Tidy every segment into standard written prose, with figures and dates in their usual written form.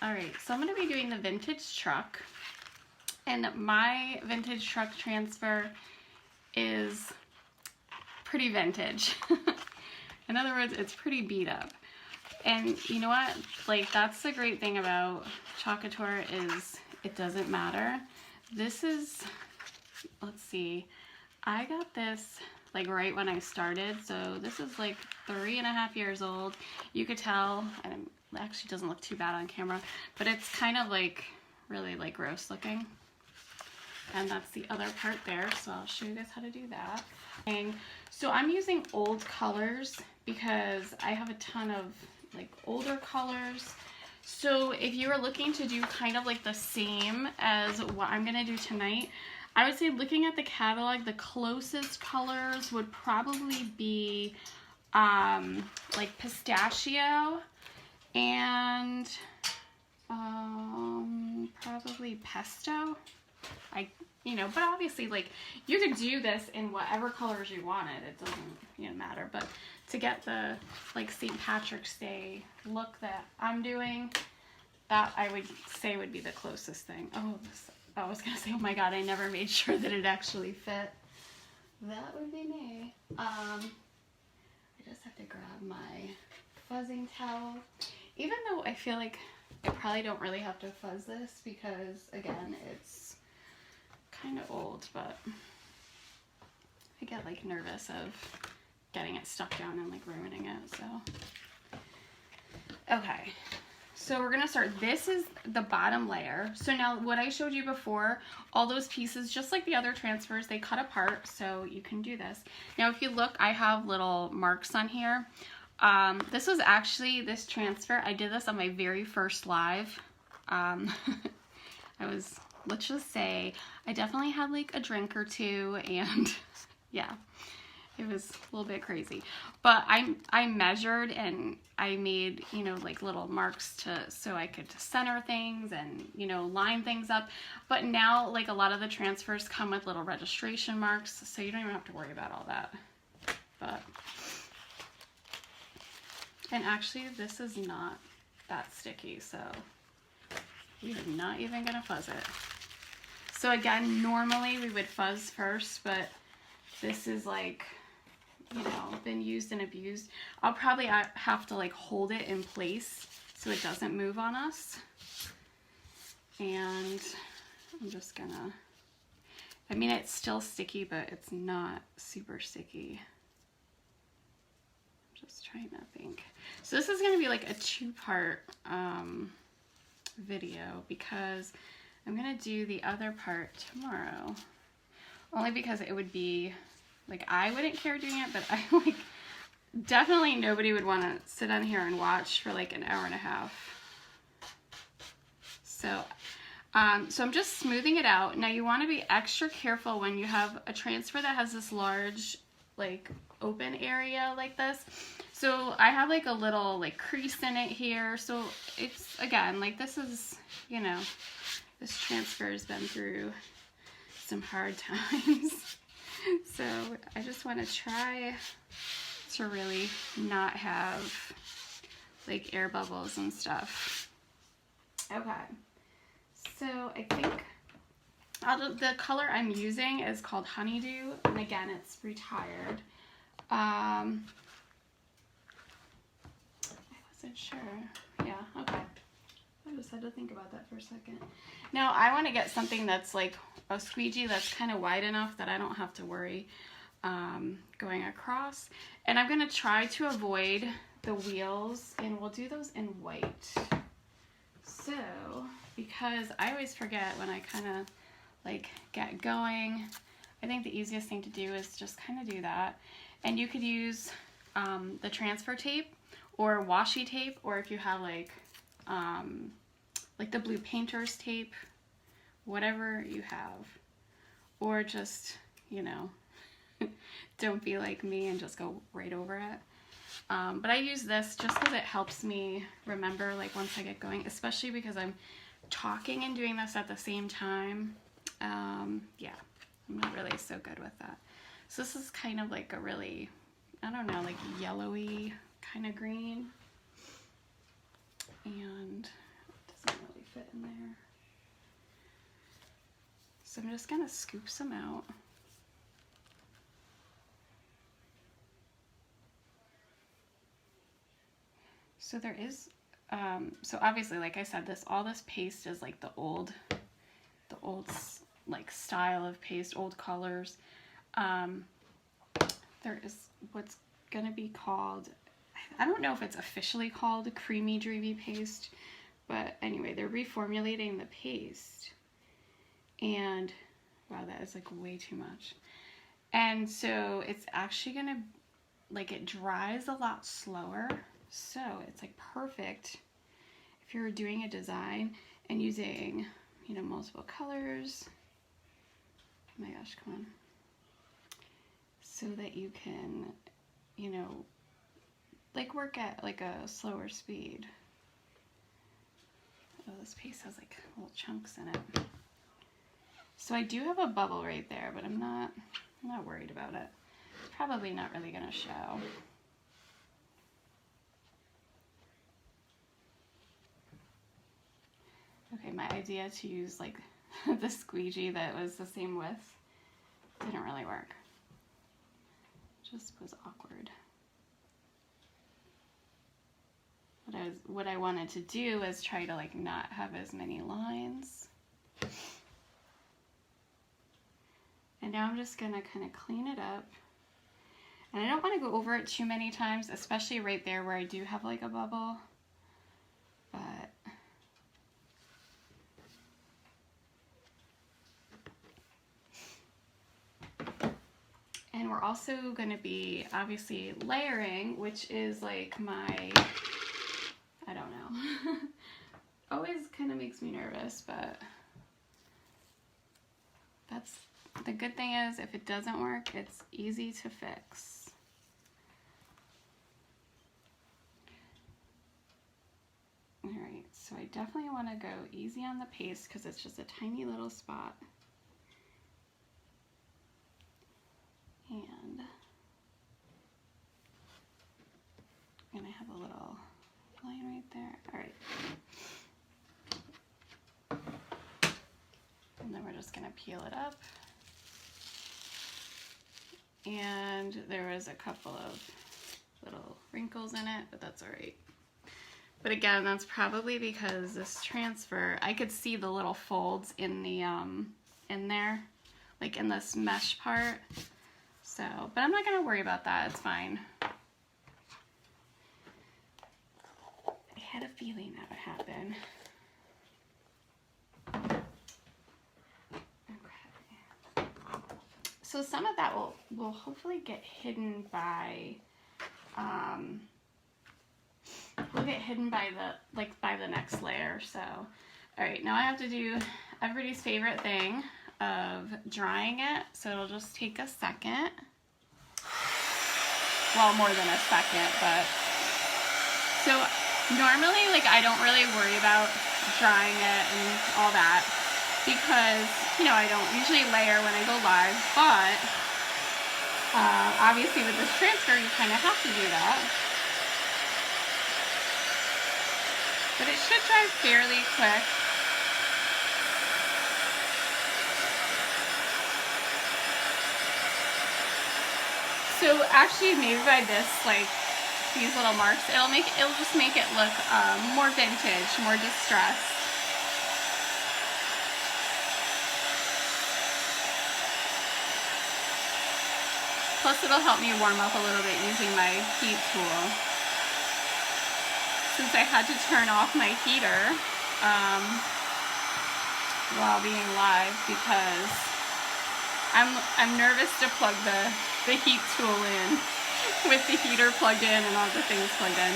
Alright, so I'm going to be doing the vintage truck. And my vintage truck transfer is pretty vintage. In other words, it's pretty beat up. And you know what? Like, that's the great thing about Chalk Couture is it doesn't matter. This is, let's see, I got this like right when I started. So this is like 3.5 years old. You could tell, and it actually doesn't look too bad on camera, but it's kind of like really like gross looking. And that's the other part there, so I'll show you guys how to do that. And so I'm using old colors because I have a ton of like older colors. So if you were looking to do kind of like the same as what I'm gonna do tonight, I would say looking at the catalog, the closest colors would probably be like pistachio and probably pesto. But obviously, like, you could do this in whatever colors you wanted. It doesn't, matter. But to get the, like, St. Patrick's Day look that I'm doing, that I would say would be the closest thing. I was going to say, oh my god, I never made sure that it actually fit. That would be me. I just have to grab my fuzzing towel. Even though I feel like I probably don't really have to fuzz this because, again, it's kind of old, but I get like nervous of getting it stuck down and like ruining it, so. Okay, so we're gonna start. This is the bottom layer. So now what I showed you before, all those pieces, just like the other transfers, they cut apart, so you can do this. Now if you look, I have little marks on here. This was actually, this transfer, I did this on my very first live. Let's just say, I definitely had like a drink or two, and yeah, it was a little bit crazy. But I measured and I made, like little marks so I could center things and, line things up. But now, like a lot of the transfers come with little registration marks, so you don't even have to worry about all that. And actually, this is not that sticky, so we're not even gonna fuzz it. So again, normally we would fuzz first, but this is like, been used and abused. I'll probably have to like hold it in place so it doesn't move on us. And I'm just gonna, it's still sticky, but it's not super sticky. I'm just trying to think. So this is gonna be like a 2-part video because I'm gonna do the other part tomorrow, only because it would be like, I wouldn't care doing it, but I like definitely nobody would want to sit on here and watch for like an hour and a half. So I'm just smoothing it out. Now you want to be extra careful when you have a transfer that has this large like open area like this. So I have like a little like crease in it here, so it's, again, like this is, this transfer has been through some hard times. So I just want to try to really not have like air bubbles and stuff. Okay, so I think the color I'm using is called Honeydew, and again, it's retired. I wasn't sure. Yeah, okay. I just had to think about that for a second. Now I want to get something that's like a squeegee that's kind of wide enough that I don't have to worry going across. And I'm going to try to avoid the wheels, and we'll do those in white. So, because I always forget when I kind of like get going, I think the easiest thing to do is just kind of do that. And you could use the transfer tape or washi tape, or if you have like the blue painter's tape, whatever you have, or just, don't be like me and just go right over it. But I use this just because it helps me remember, like, once I get going, especially because I'm talking and doing this at the same time. Yeah, I'm not really so good with that. So this is kind of like a really, I don't know, like yellowy kind of green. And it doesn't fit in there. So I'm just gonna scoop some out. So there is, so obviously, like I said, all this paste is like the old like style of paste, old colors. There is what's gonna be called, I don't know if it's officially called Creamy Dreamy Paste, but anyway, they're reformulating the paste. And wow, that is like way too much. And so it's actually gonna, like, it dries a lot slower. So it's like perfect if you're doing a design and using, you know, multiple colors. Oh my gosh, come on. So that you can, you know, like work at like a slower speed. Oh, this paste has like little chunks in it. So I do have a bubble right there, but I'm not worried about it. It's probably not really gonna show. Okay, my idea to use like the squeegee that was the same width didn't really work. Just was awkward. What I wanted to do is try to like not have as many lines. And now I'm just gonna kind of clean it up. And I don't want to go over it too many times, especially right there where I do have like a bubble. But and we're also going to be obviously layering, which is like my, I don't know, always kind of makes me nervous, but that's the good thing is if it doesn't work, it's easy to fix. All right, so I definitely want to go easy on the paste because it's just a tiny little spot. And I have a little line right there. All right. And then we're just gonna peel it up. And there was a couple of little wrinkles in it, but that's all right. But again, that's probably because this transfer, I could see the little folds in the in there, like in this mesh part. So, but I'm not gonna worry about that. It's fine. I had a feeling that would happen. Okay. So some of that will hopefully get hidden by by the next layer. So, all right, now I have to do everybody's favorite thing of drying it. So it'll just take a second. Well, more than a second, but so normally, like, I don't really worry about drying it and all that because, you know, I don't usually layer when I go live, but obviously with this transfer, you kind of have to do that. But it should dry fairly quick. So actually, maybe by this, like these little marks, it'll just make it look more vintage, more distressed. Plus, it'll help me warm up a little bit using my heat tool. Since I had to turn off my heater while being live because I'm nervous to plug the heat tool in with the heater plugged in and all the things plugged in.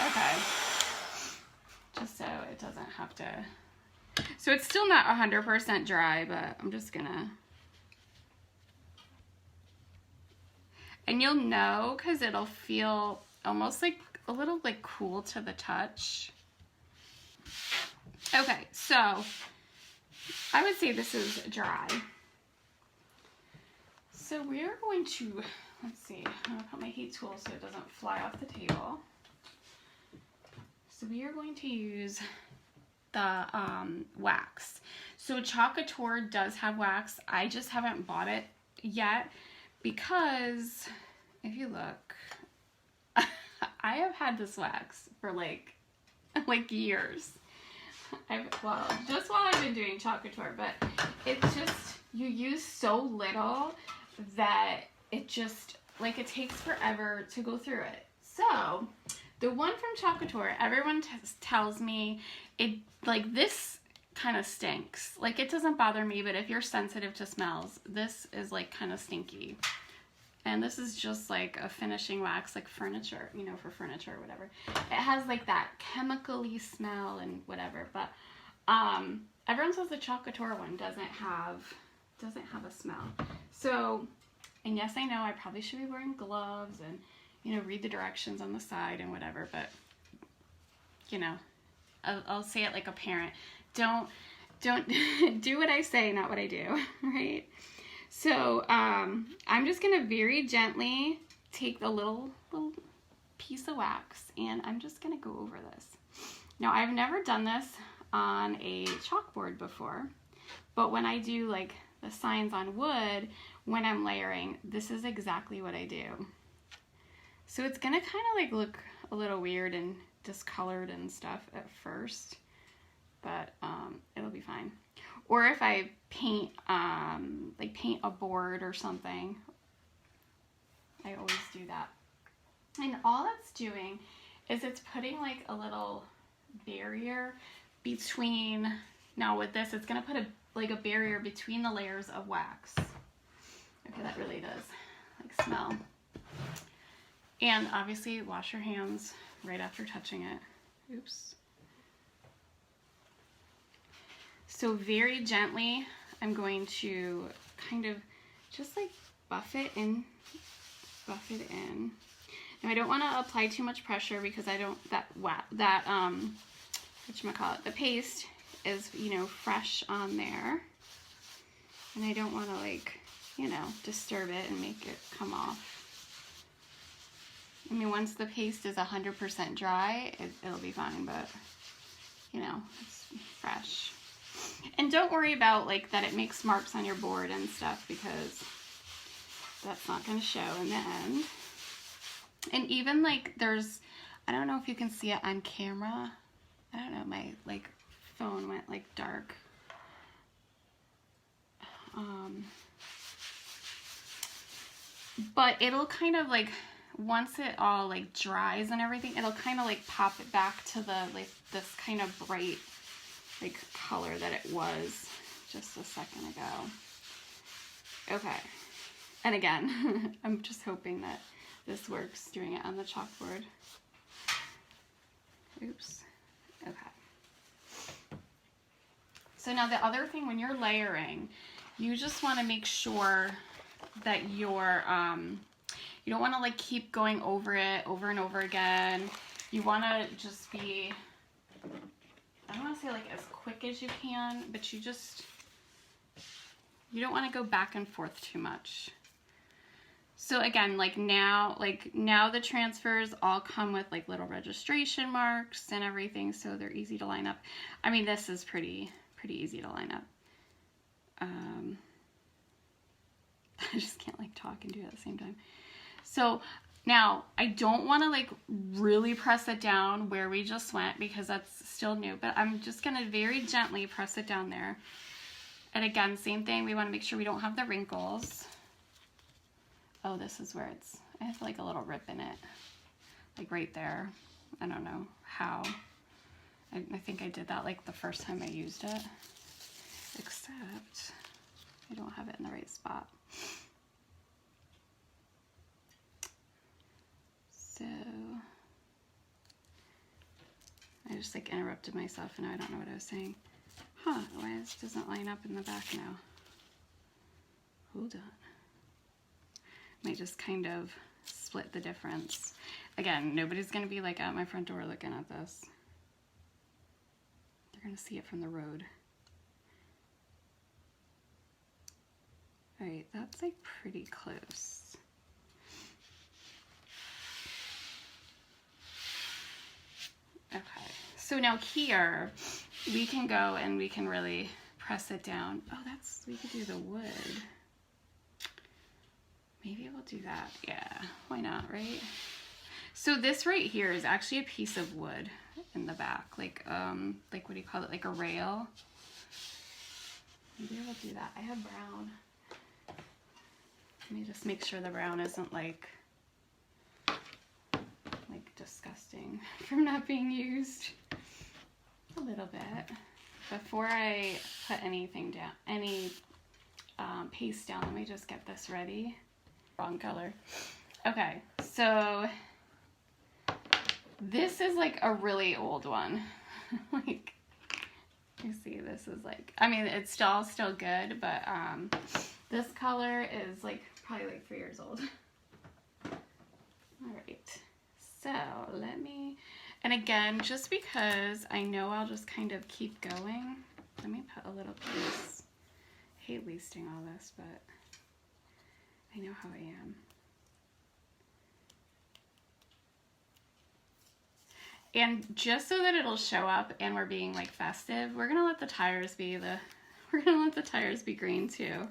Okay. Just so it doesn't have to. So it's still not 100% dry, but I'm just gonna. And you'll know because it'll feel almost like a little like cool to the touch. Okay, so I would say this is dry. So we're going to, let's see, I'm gonna put my heat tool so it doesn't fly off the table. So we are going to use the wax. So Chalk Couture does have wax. I just haven't bought it yet because if you look, I have had this wax for like years. Well, just while I've been doing Chalk Couture, but it's just, you use so little that it just, like, it takes forever to go through it. So, the one from Chalk Couture, everyone tells me it, like, this kind of stinks. Like, it doesn't bother me, but if you're sensitive to smells, this is, like, kind of stinky. And this is just, like, a finishing wax, like furniture, you know, for furniture or whatever. It has, like, that chemical-y smell and whatever, but everyone says the Chalk Couture one doesn't have a smell. So, and yes, I know I probably should be wearing gloves and, you know, read the directions on the side and whatever, but, you know, I'll say it like a parent. Don't do what I say, not what I do, right? So, I'm just going to very gently take the little piece of wax and I'm just going to go over this. Now, I've never done this on a chalkboard before, but when I do like the signs on wood, when I'm layering, this is exactly what I do. So it's going to kind of like look a little weird and discolored and stuff at first, but it'll be fine. Or if I paint, like paint a board or something, I always do that. And all that's doing is it's putting like a little barrier between, now with this, it's gonna put a barrier between the layers of wax. Okay, that really does like smell. And obviously wash your hands right after touching it. Oops. So very gently, I'm going to kind of just like buff it in. Now I don't want to apply too much pressure because I don't, whatchamacallit, the paste is, you know, fresh on there. And I don't want to like, you know, disturb it and make it come off. I mean, once the paste is 100% dry, it'll be fine, but, you know, it's fresh. And don't worry about like that it makes marks on your board and stuff because that's not going to show in the end. And even like there's, I don't know if you can see it on camera. I don't know, my like phone went like dark. But it'll kind of like, once it all like dries and everything, it'll kind of like pop it back to the like this kind of bright like color that it was just a second ago. Okay, and again, I'm just hoping that this works doing it on the chalkboard. Oops. Okay. So now the other thing, when you're layering, you just want to make sure that you're, you don't want to like keep going over it over and over again. You want to just be, I don't want to say like as quick as you can, but you don't want to go back and forth too much. So again, like now the transfers all come with like little registration marks and everything, so they're easy to line up. I mean, this is pretty easy to line up. I just can't like talk and do it at the same time. So now I don't want to like really press it down where we just went because that's still new, but I'm just going to very gently press it down there. And again, same thing, we want to make sure we don't have the wrinkles. Oh, this is where I have like a little rip in it, like right there. I don't know how. I think I did that like the first time I used it, except I don't have it in the right spot. So I just like interrupted myself and now I don't know what I was saying. Huh, why this doesn't line up in the back now? Hold on. Might just kind of split the difference. Again, nobody's gonna be like at my front door looking at this. They're gonna see it from the road. All right, that's like pretty close. Okay. So now here, we can go and we can really press it down. Oh, we could do the wood. Maybe we'll do that. Yeah, why not, right? So this right here is actually a piece of wood in the back, like what do you call it? Like a rail. Maybe we'll do that. I have brown. Let me just make sure the brown isn't like disgusting from not being used. A little bit. Before I put anything down, any paste down, let me just get this ready. Wrong color. Okay, so this is like a really old one. Like, you see, this is like, I mean, it's still good, but this color is like probably like 3 years old. All right, so let me, and again, just because I know I'll just kind of keep going, let me put a little piece. I hate wasting all this, but I know how I am. And just so that it'll show up and we're being like festive, we're gonna let the tires be green too.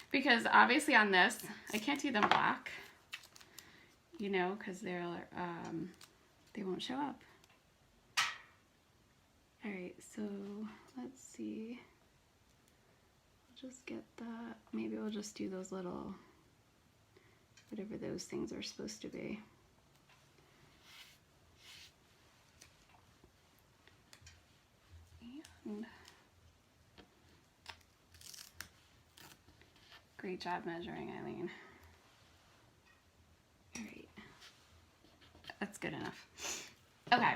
Because obviously on this, I can't do them black, you know, because they won't show up. All right, so let's see. I'll just get that. Maybe we'll just do those little, whatever those things are supposed to be. And great job measuring, Eileen. All right, that's good enough. Okay.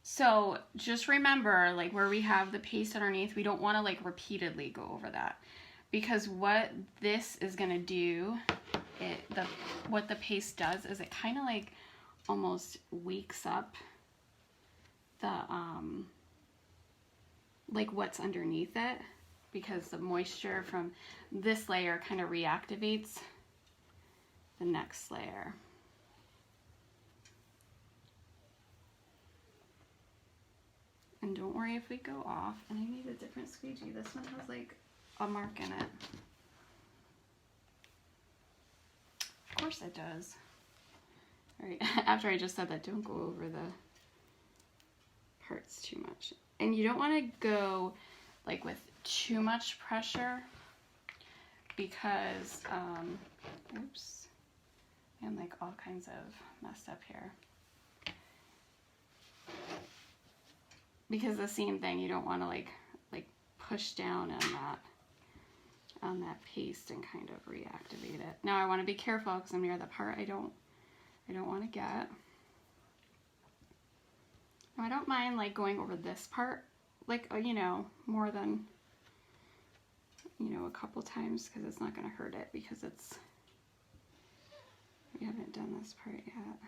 So just remember, like where we have the paste underneath, we don't want to like repeatedly go over that, because what this is gonna do, what the paste does is it kind of like almost wakes up the like what's underneath it, because the moisture from this layer kind of reactivates the next layer. And don't worry if we go off. And I need a different squeegee. This one has like a mark in it. Of course it does. All right, after I just said that, don't go over the parts too much. And you don't want to go like with too much pressure, because, oops, and like all kinds of messed up here. Because the same thing, you don't want to like push down on that paste and kind of reactivate it. Now I want to be careful because I'm near the part I don't want to get. Now, I don't mind like going over this part, like, you know, more than, you know, a couple times, because it's not going to hurt it, because we haven't done this part yet.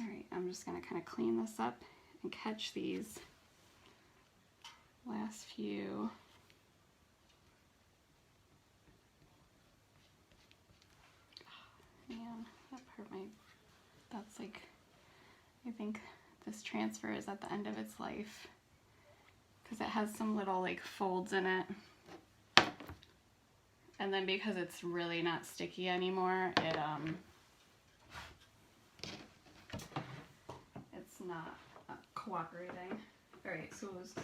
All right, I'm just going to kind of clean this up and catch these last few. Oh, man, that part that's like, I think this transfer is at the end of its life, because it has some little like folds in it. And then because it's really not sticky anymore, it's not cooperating. All right, so it was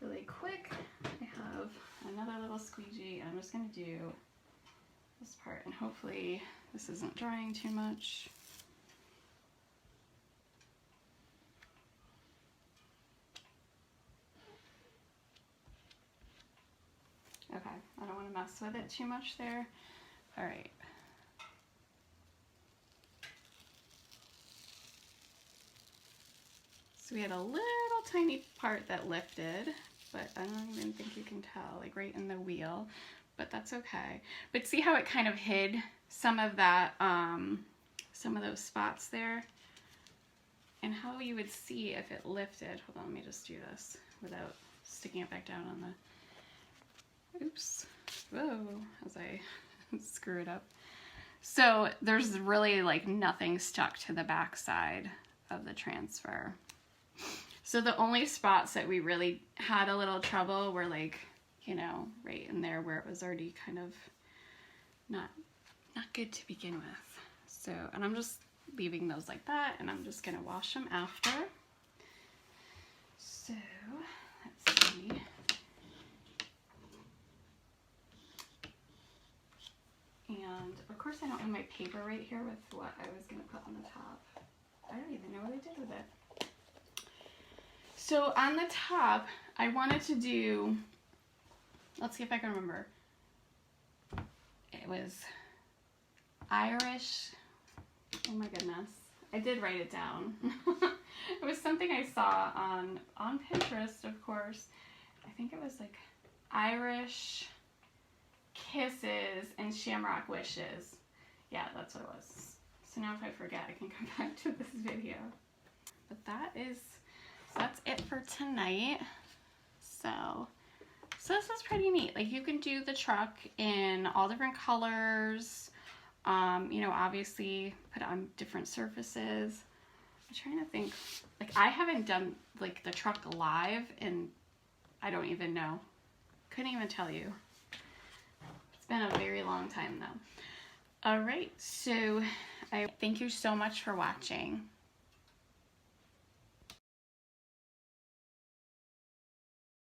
really quick. I have another little squeegee, and I'm just gonna do this part, and hopefully this isn't drying too much. Okay, I don't want to mess with it too much there. All right. So we had a little tiny part that lifted, but I don't even think you can tell, like right in the wheel, but that's okay. But see how it kind of hid some of that, some of those spots there? And how you would see if it lifted. Hold on, let me just do this without sticking it back down on the, oops, whoa, as I screw it up. So there's really like nothing stuck to the back side of the transfer. So the only spots that we really had a little trouble were like, you know, right in there where it was already kind of not good to begin with. So, and I'm just leaving those like that, and I'm just gonna wash them after. So, let's see. And of course I don't have my paper right here with what I was gonna put on the top. I don't even know what I did with it. So on the top, I wanted to do, let's see if I can remember. It was Irish, oh my goodness. I did write it down. It was something I saw on Pinterest, of course. I think it was like Irish kisses and shamrock wishes. Yeah, that's what it was. So now if I forget, I can come back to this video. But that's it for tonight. So this is pretty neat. Like, you can do the truck in all different colors. You know, obviously put it on different surfaces. I'm trying to think, like, I haven't done like the truck live, and I don't even know. Couldn't even tell you. It's been a very long time though. All right, so I thank you so much for watching.